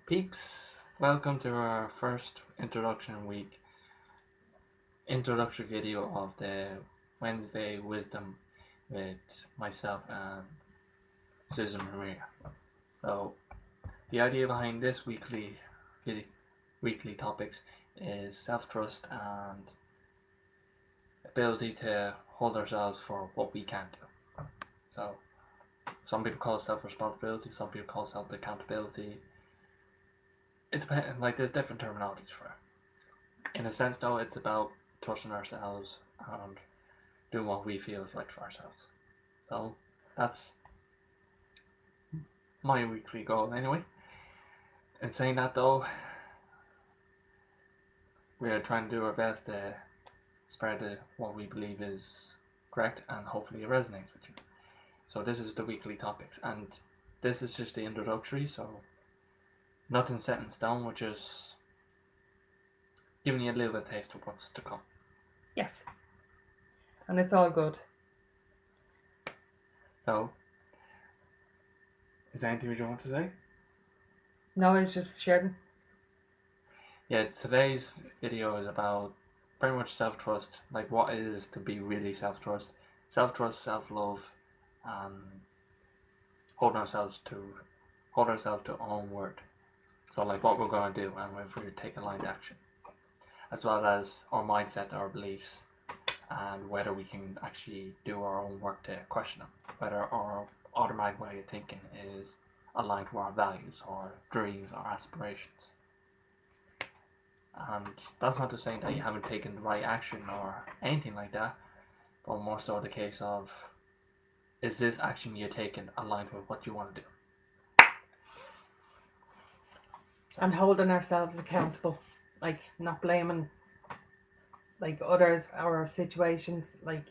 Peeps, welcome to our first introductory video of the Wednesday Wisdom with myself and Susan Maria. So, the idea behind this weekly topics is self-trust and ability to hold ourselves for what we can do. So, some people call it self-responsibility, some people call it self-accountability. It depends. Like, there's different terminologies for it. In a sense, though, it's about trusting ourselves and doing what we feel is right for ourselves. So that's my weekly goal anyway. In saying that though, we are trying to do our best to spread what we believe is correct and hopefully it resonates with you. So this is the weekly topics and this is just the introductory, so nothing set in stone, we're just giving you a little bit of taste of what's to come. Yes. And it's all good. So, is there anything you want to say? No, it's just sharing. Yeah, today's video is about very much self-trust, like what it is to be really self-trust, self-love, and hold ourselves to our own word. So like what we're going to do and if we take aligned action, as well as our mindset, our beliefs, and whether we can actually do our own work to question them, whether our automatic way of thinking is aligned to our values, our dreams, our aspirations. And that's not to say that you haven't taken the right action or anything like that, but more so the case of, is this action you're taking aligned with what you want to do? And holding ourselves accountable. Like not blaming like others or situations. Like,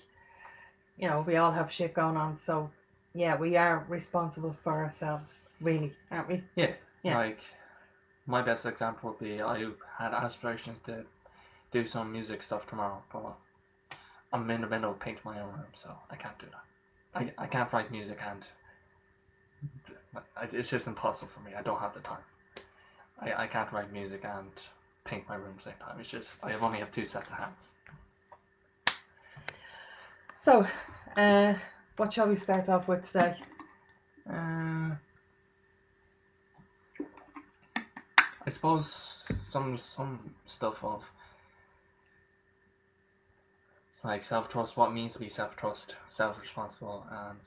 we all have shit going on. So yeah, we are responsible for ourselves, really, aren't we? Yeah. Like my best example would be I had aspirations to do some music stuff tomorrow, but I'm in the middle of painting my own room, so I can't do that. I can't write music and it's just impossible for me. I don't have the time. I can't write music and paint my room at the same time. It's just I only have two sets of hands. So, what shall we start off with today? I suppose some stuff of like self-trust, what it means to be self-trust, self-responsible, and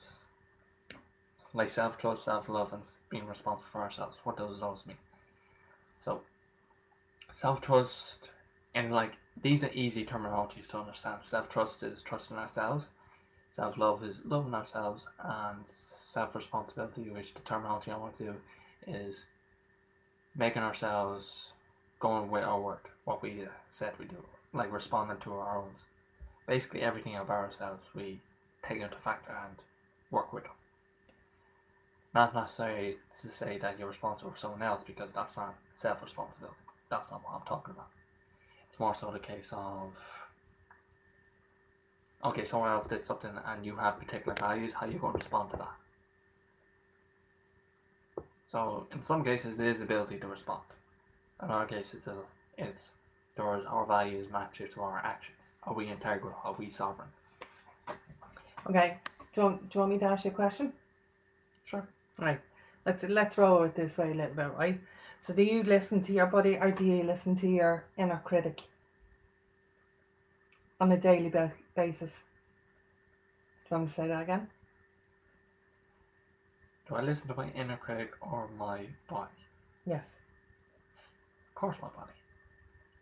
like self-trust, self-love, and being responsible for ourselves. What does those mean? So self-trust, and like these are easy terminologies to understand. Self-trust is trusting ourselves. Self-love is loving ourselves, and self-responsibility, which the terminology I want to do is making ourselves going with our word, what we said we do, like responding to our own. Basically, everything about ourselves we take into factor and work with them. Not necessarily to say that you're responsible for someone else because that's not self-responsibility. That's not what I'm talking about. It's more so the case of, okay, someone else did something and you have particular values, how you going to respond to that? So in some cases it is ability to respond. In other cases it's does our values match to our actions? Are we integral? Are we sovereign? Okay. Do you want me to ask you a question? Sure. Right. Let's roll it this way a little bit, right? So do you listen to your body or do you listen to your inner critic on a daily basis? Do you want me to say that again? Do I listen to my inner critic or my body? Yes. Of course my body.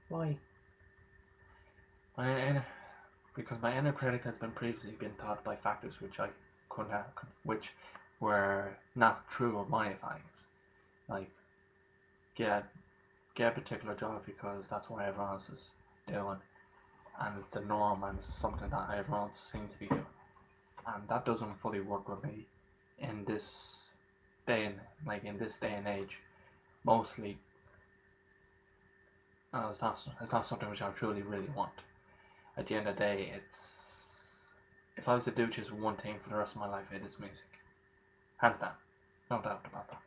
Why? Because my inner critic has been previously been taught by factors which I couldn't have, which were not true of my values. Like, get a particular job because that's what everyone else is doing, and it's the norm and it's something that everyone else seems to be doing, and that doesn't fully work with me in this in this day and age. Mostly, it's not something which I truly really want. At the end of the day, it's if I was to do just one thing for the rest of my life, it is music, hands down, no doubt about that.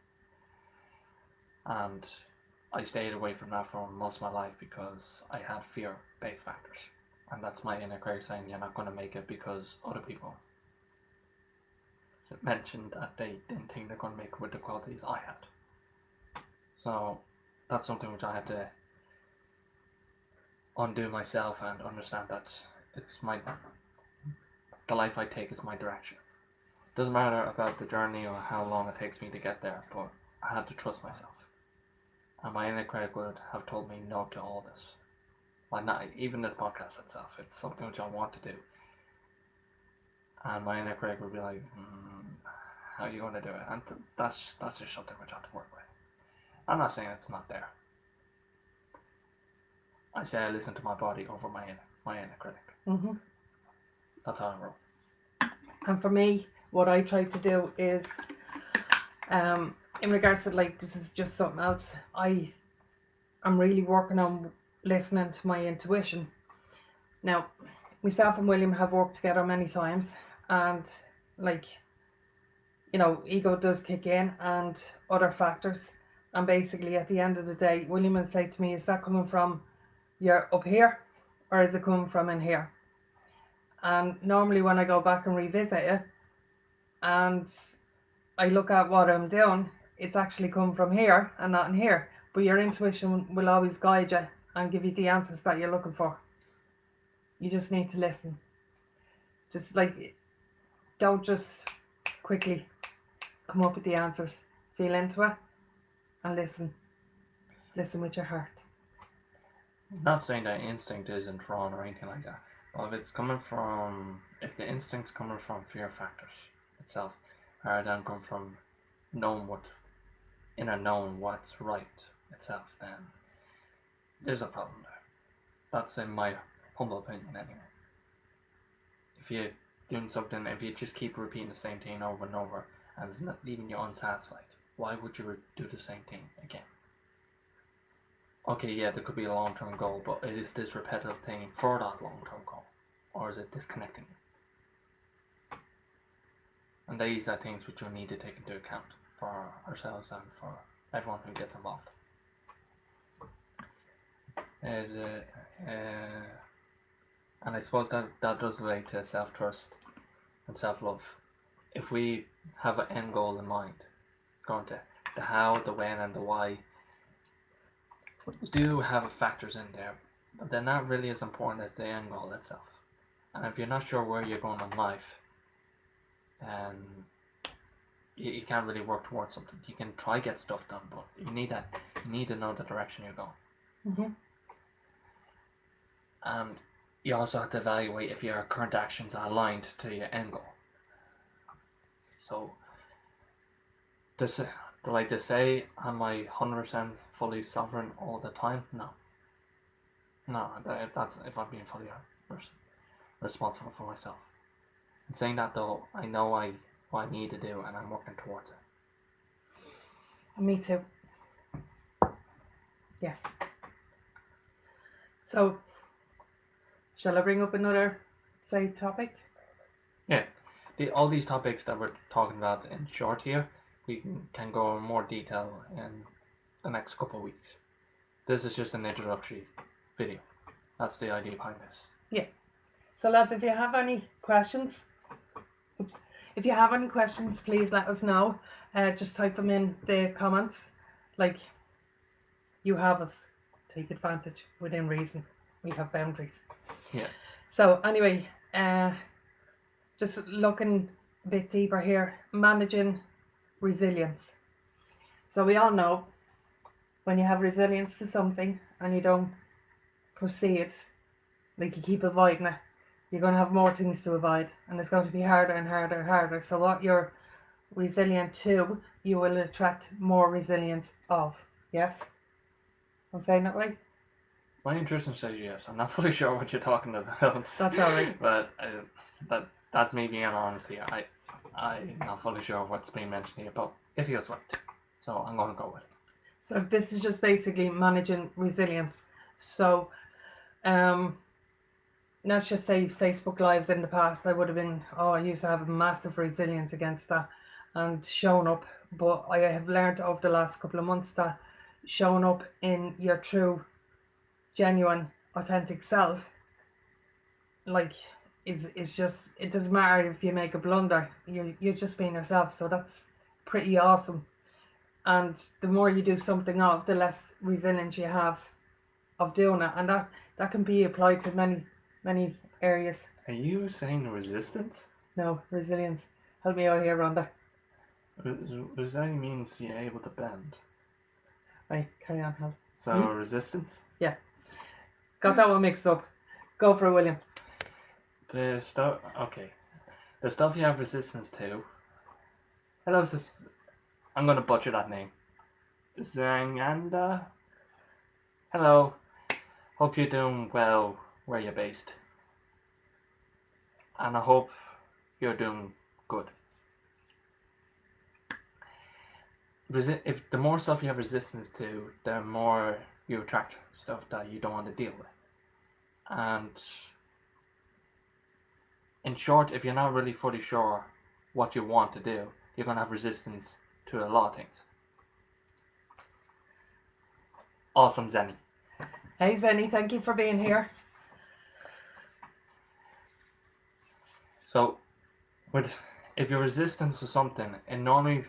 And I stayed away from that for most of my life because I had fear-based factors. And that's my inner critic saying you're not going to make it because other people mentioned that they didn't think they're going to make it with the qualities I had. So that's something which I had to undo myself and understand that the life I take is my direction. Doesn't matter about the journey or how long it takes me to get there, but I have to trust myself. And my inner critic would have told me no to all this. Like not even this podcast itself. It's something which I want to do. And my inner critic would be like, how are you going to do it? And that's just something which I have to work with. I'm not saying it's not there. I say I listen to my body over my inner critic. Mm-hmm. That's how I roll. And for me, what I try to do is, in regards to like, this is just something else. I'm really working on listening to my intuition. Now, myself and William have worked together many times, and like, you know, ego does kick in and other factors. And basically, at the end of the day, William will say to me, "Is that coming from you're up here, or is it coming from in here?" And normally, when I go back and revisit it, and I look at what I'm doing, it's actually come from here and not in here. But your intuition will always guide you and give you the answers that you're looking for. You just need to listen. Just like, don't just quickly come up with the answers. Feel into it and listen. Listen with your heart. I'm not saying that instinct isn't wrong or anything like that. But if the instinct's coming from fear factors itself, rather than come from knowing what's right itself, then there's a problem there. That's in my humble opinion anyway. If you're doing something, if you just keep repeating the same thing over and over and it's not leaving you unsatisfied, why would you do the same thing again? Okay, yeah, there could be a long-term goal, but is this repetitive thing for that long-term goal? Or is it disconnecting you? And these are things which we need to take into account for ourselves and for everyone who gets involved. And I suppose that does relate to self-trust and self-love. If we have an end goal in mind, going to the how, the when, and the why, do have factors in there, but they're not really as important as the end goal itself. And if you're not sure where you're going in life, then you can't really work towards something. You can try get stuff done, but you need to know the direction you're going. Mm-hmm. And you also have to evaluate if your current actions are aligned to your end goal. So, like to say, am I 100% fully sovereign all the time? No. If I'm being fully responsible for myself. In saying that though, I know what I need to do and I'm working towards it. Me too. Yes. So, shall I bring up another, say, topic? Yeah. All these topics that we're talking about in short here, we can go in more detail in the next couple of weeks. This is just an introductory video. That's the idea behind this. Yeah. So lads, if you have any questions, please let us know. Just type them in the comments. Like, you have us. Take advantage within reason. We have boundaries. Yeah. So anyway, just looking a bit deeper here, managing resilience. So we all know when you have resilience to something and you don't proceed, like you keep avoiding it, you're going to have more things to avoid, and it's going to be harder and harder and harder. So what you're resilient to, you will attract more resilience of. Yes? I'm saying that right? My intuition says yes. I'm not fully sure what you're talking about. That's all right. But that's me being honest here. I'm not fully sure what's being mentioned here, but it feels right. So I'm going to go with it. So this is just basically managing resilience. So, let's just say Facebook Lives in the past, I would have been, I used to have a massive resilience against that and shown up. But I have learned over the last couple of months that showing up in your true, genuine, authentic self, like is just, it doesn't matter if you make a blunder. You're just being yourself. So that's pretty awesome. And the more you do something of, the less resilience you have of doing it, and that can be applied to many areas. Are you saying resistance? No, resilience. Help me out here, Rhonda. Resilience means you're able to bend. Right, carry on, Hal. So resistance? Yeah. Got that one mixed up. Go for it, William. The stuff. Okay. The stuff you have resistance to. Hello, sis. I'm gonna butcher that name. Zanganda. Hello. Hope you're doing well where you're based. And I hope you're doing good. If the more stuff you have resistance to, the more you attract stuff that you don't want to deal with. And in short, if you're not really fully sure what you want to do, you're gonna have resistance to a lot of things. Awesome, Zenny. Hey, Zenny, thank you for being here. So, if you're resistant to something, and normally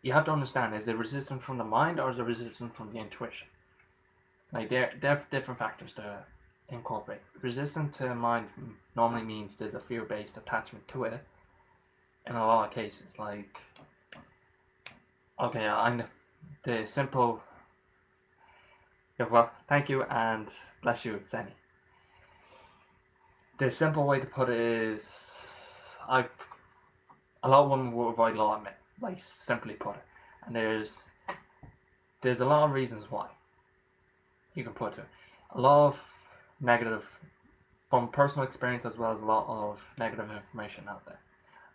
you have to understand, is it resistant from the mind or is it resistant from the intuition? Like they're different factors to incorporate. Resistant to the mind normally means there's a fear-based attachment to it. In a lot of cases, like okay, I'm the simple. Yeah, well, thank you and bless you, Zenny. The simple way to put it is, a lot of women will avoid a lot of men, like simply put it, and there's a lot of reasons why. You can put it. A lot of negative, from personal experience as well as a lot of negative information out there.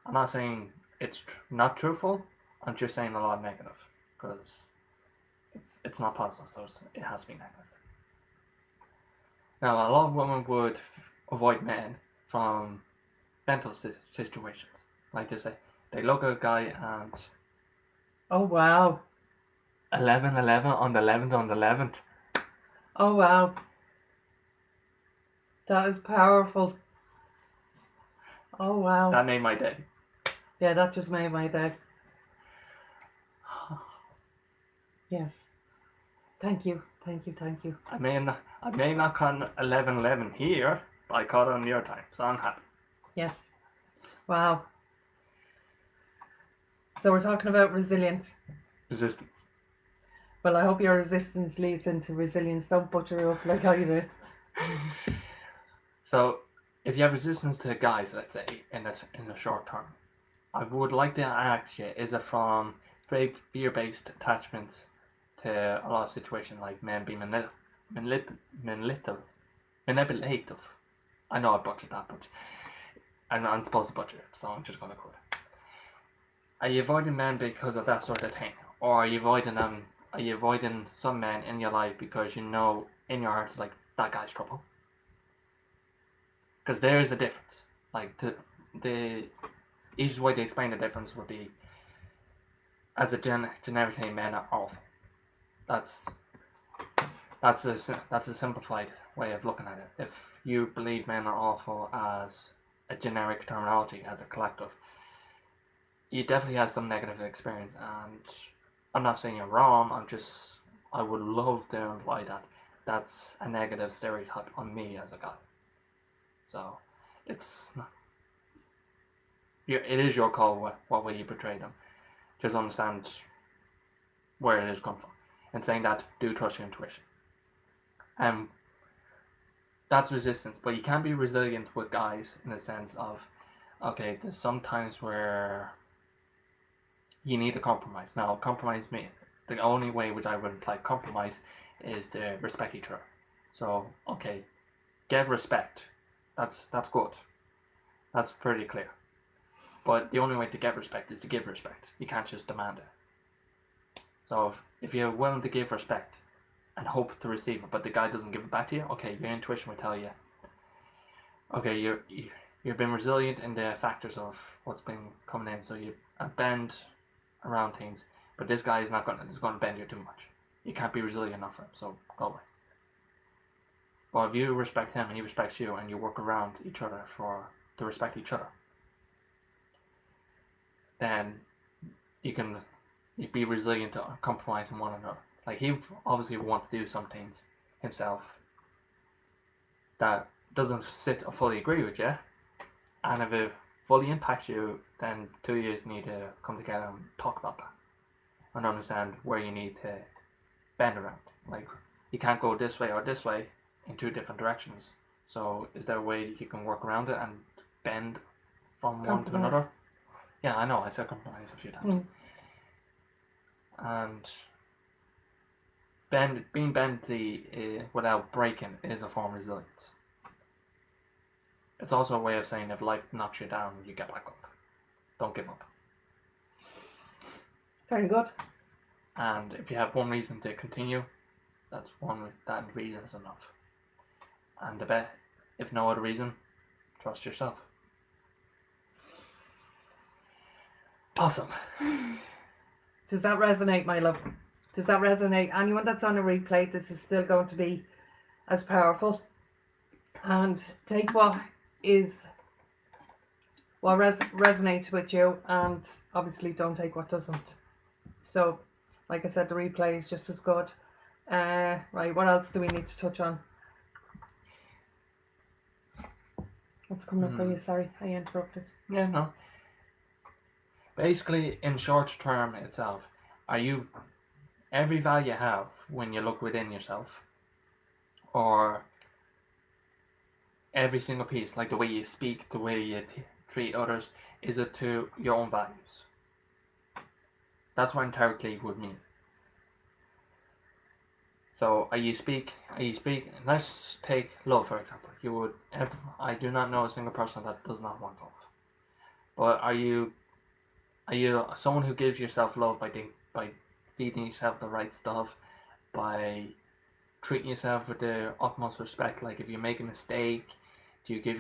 I'm not saying it's not truthful. I'm just saying a lot of negative because it's not positive, so it has to be negative. Now, a lot of women would avoid men from mental situations. Like they say, they look at a guy and Oh, wow. 11-11 on the 11th on the 11th. Oh, wow. That is powerful. Oh, wow. That made my day. Yeah, that just made my day. Yes. Thank you. Thank you. Thank you. I may not caught 11-11 here, but I caught it on your time, so I'm happy. Yes. Wow. So we're talking about resilience. Resistance. Well, I hope your resistance leads into resilience. Don't butcher it up like I did. So, if you have resistance to guys, let's say, in the short term, I would like to ask you, is it from fear-based attachments to a lot of situations like men being manipulative? I know I butchered that, but I'm supposed to butcher it, so I'm just gonna quote it. Are you avoiding men because of that sort of thing, or are you avoiding them? Are you avoiding some men in your life because you know in your heart it's like that guy's trouble? Because there is a difference. Like the easiest way to explain the difference would be, as a generic thing, men are awful. That's a simplified way of looking at it. If you believe men are awful as a generic terminology, as a collective, you definitely have some negative experience. And I'm not saying you're wrong. I would love to imply that that's a negative stereotype on me as a guy. So it's not, it is your call what way you portray them. Just understand where it is come from. And saying that, do trust your intuition. And that's resistance, but you can be resilient with guys in the sense of, okay, there's some times where you need a compromise. Now, compromise me. The only way which I would imply compromise is to respect each other. So, okay, give respect. That's good. That's pretty clear. But the only way to get respect is to give respect. You can't just demand it. So if you're willing to give respect and hope to receive it, but the guy doesn't give it back to you, okay, your intuition will tell you, okay, you've been resilient in the factors of what's been coming in, so you bend around things, but this guy is not going to bend you too much. You can't be resilient enough for him, so go away. But if you respect him and he respects you, and you work around each other to respect each other, then you can be resilient to compromising one another. Like, he obviously wants to do some things himself that doesn't sit or fully agree with you, and if it fully impacts you, then two of you need to come together and talk about that and understand where you need to bend around. Like, you can't go this way or this way in two different directions. So is there a way you can work around it and bend from one to another? Yeah, I know, I said compromise a few times. And being bendy without breaking is a form of resilience. It's also a way of saying if life knocks you down, you get back up. Don't give up. Very good. And if you have one reason to continue, that reason is enough. And if no other reason, trust yourself. Awesome. Does that resonate, my love? Does that resonate? Anyone that's on a replay, this is still going to be as powerful. And take what resonates with you, and obviously don't take what doesn't. So, like I said, the replay is just as good. Right, what else do we need to touch on? What's coming up for you? Sorry, I interrupted. Yeah, no. Basically, in short term itself, are you every value you have when you look within yourself, or every single piece, like the way you speak, the way you treat others, is it to your own values? That's what integrity would mean. So let's take love for example. I do not know a single person that does not want love. But are you someone who gives yourself love by feeding yourself the right stuff, by treating yourself with the utmost respect? Like, if you make a mistake, do you give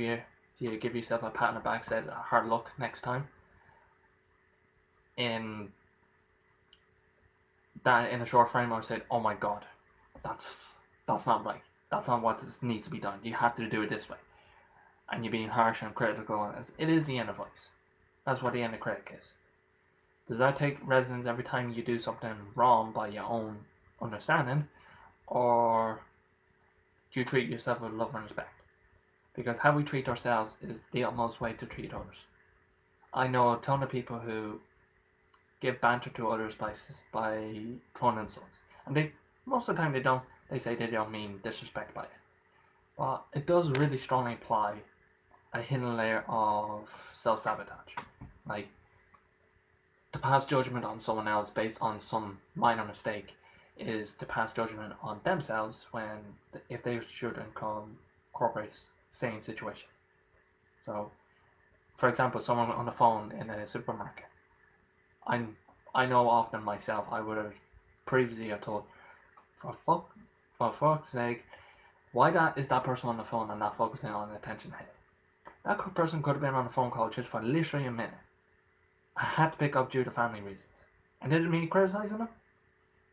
yourself a pat on the back, said hard luck next time? In a short frame, I would say, oh my god, that's not right. That's not what needs to be done. You have to do it this way. And you're being harsh and critical. It is the end of life. That's what the end of critic is. Does that take resonance every time you do something wrong by your own understanding, or do you treat yourself with love and respect? Because how we treat ourselves is the utmost way to treat others. I know a ton of people who give banter to others by throwing insults, and most of the time they don't. They say they don't mean disrespect by it, but it does really strongly imply a hidden layer of self-sabotage. Like, to pass judgment on someone else based on some minor mistake is to pass judgment on themselves if they should incorporate same situation. So, for example, someone on the phone in a supermarket. I know often myself I would have previously have told, for fuck's sake, why is that person on the phone and not focusing on the attention head? That person could have been on a phone call just for literally a minute. I had to pick up due to family reasons. And didn't mean criticizing them?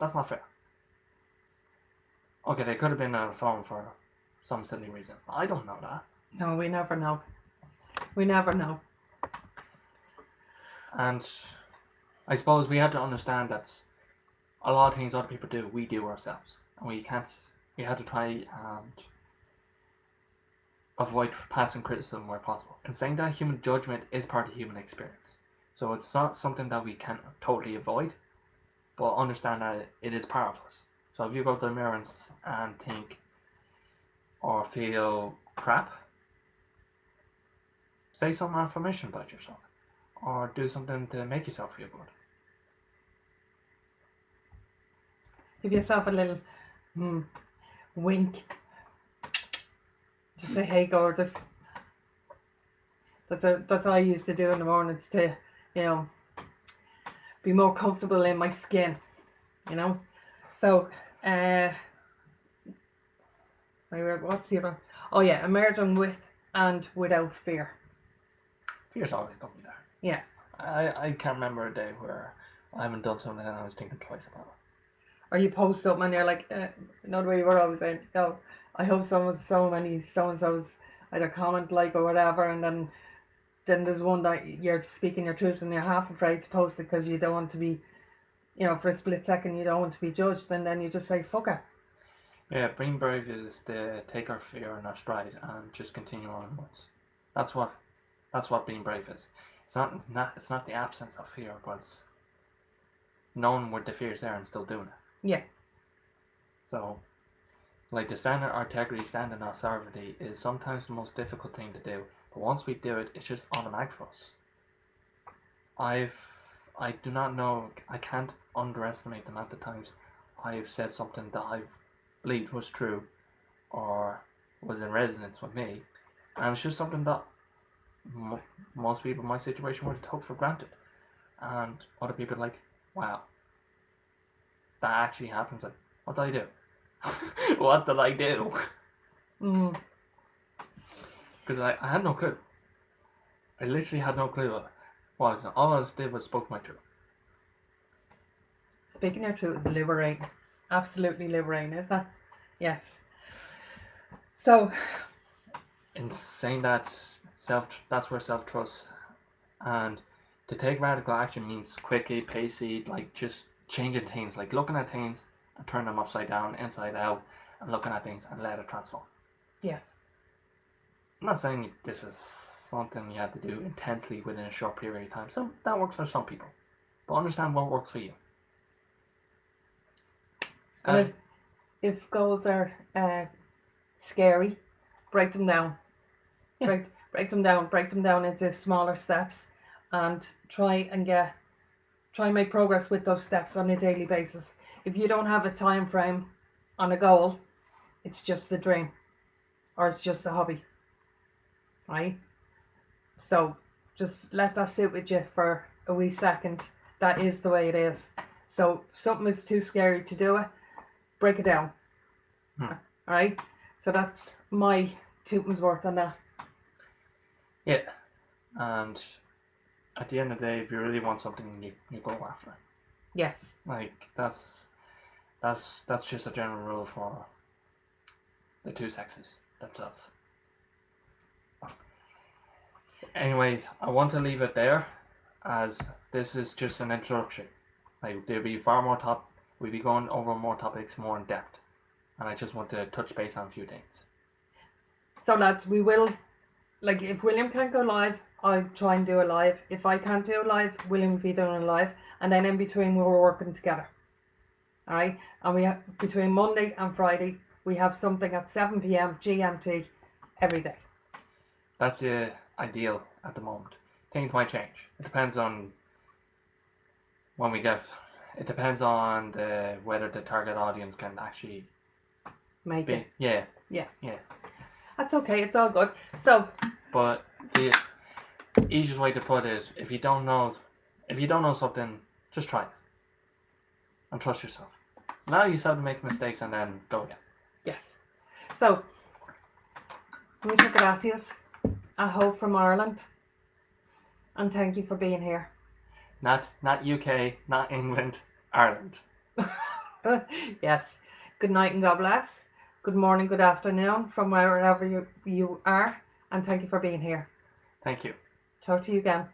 That's not fair. Okay, they could have been on the phone for some silly reason. I don't know that. No, we never know. We never know. And I suppose we have to understand that a lot of things other people do, we do ourselves. And we have to try and avoid passing criticism where possible. And saying that human judgment is part of human experience. So it's not something that we can totally avoid, but understand that it is part of us. So if you go to the mirror and think or feel crap, say some affirmation about yourself, or do something to make yourself feel good. Give yourself a little wink. Just say, "Hey, gorgeous." That's all I used to do in the mornings to, be more comfortable in my skin. So, what's the other? Oh yeah, emerging with and without fear. Fear's always going to be there. Yeah. I can't remember a day where I haven't done something and I was thinking twice about it. or you post something and you're like, not the way you were always saying, oh, I hope so many so-and-so's either comment, like, or whatever, and then there's one that you're speaking your truth and you're half afraid to post it because you don't want to be, for a split second, you don't want to be judged, and then you just say, fuck it. Yeah, being brave is to take our fear in our stride and just continue onwards. That's what being brave is. It's not the absence of fear, but it's knowing what the fear is there and still doing it. Yeah. So, like, to stand in our integrity, stand in our sovereignty is sometimes the most difficult thing to do. But once we do it, it's just automatic for us. I do not know, I can't underestimate the amount of times I've said something that I believed was true or was in resonance with me, and it's just something that most people in my situation would have took for granted, and other people are like, wow, that actually happens. Like, what did I do? What did I do? Because I had no clue. I literally had no clue what was it. All I did was spoke my truth. Speaking your truth is liberating. Absolutely liberating, isn't it? Yes. So, In saying that, that's where self-trust, and to take radical action means quickly, pacey, like just changing things, like looking at things and turn them upside down, inside out, and looking at things and let it transform. yes. I'm not saying this is something you have to do intensely within a short period of time. So that works for some people, but understand what works for you. And if goals are scary, break them down. Yeah. Break them down into smaller steps, and try and make progress with those steps on a daily basis. If you don't have a time frame on a goal, it's just a dream, or it's just a hobby, right? So just let that sit with you for a wee second. That is the way it is. So if something is too scary to do it, break it down. All right. So that's my twopence worth on that. Yeah, and at the end of the day, if you really want something, you go after it. Yes. Like that's just a general rule for the two sexes themselves. Anyway, I want to leave it there, as this is just an introduction. Like there'll be we'll be going over more topics more in depth, and I just want to touch base on a few things. So lads, we will, like, if William can't go live, I'll try and do a live. If I can't do a live, William will be doing a live, and then in between we're working together. All right, and we have between Monday and Friday we have something at 7 p.m. GMT every day. That's the ideal at the moment. Things might change. It depends on when we get. It depends on whether the target audience can actually make it. Yeah. That's okay. It's all good. So. But the easiest way to put it is, if you don't know something, just try it and trust yourself. Allow yourself to make mistakes and then go again. Yes. So, muchas gracias. Aho from Ireland, and thank you for being here. Not UK, not England, Ireland. Yes. Good night and God bless. Good morning, good afternoon from wherever you are, and thank you for being here. Thank you. Talk to you again.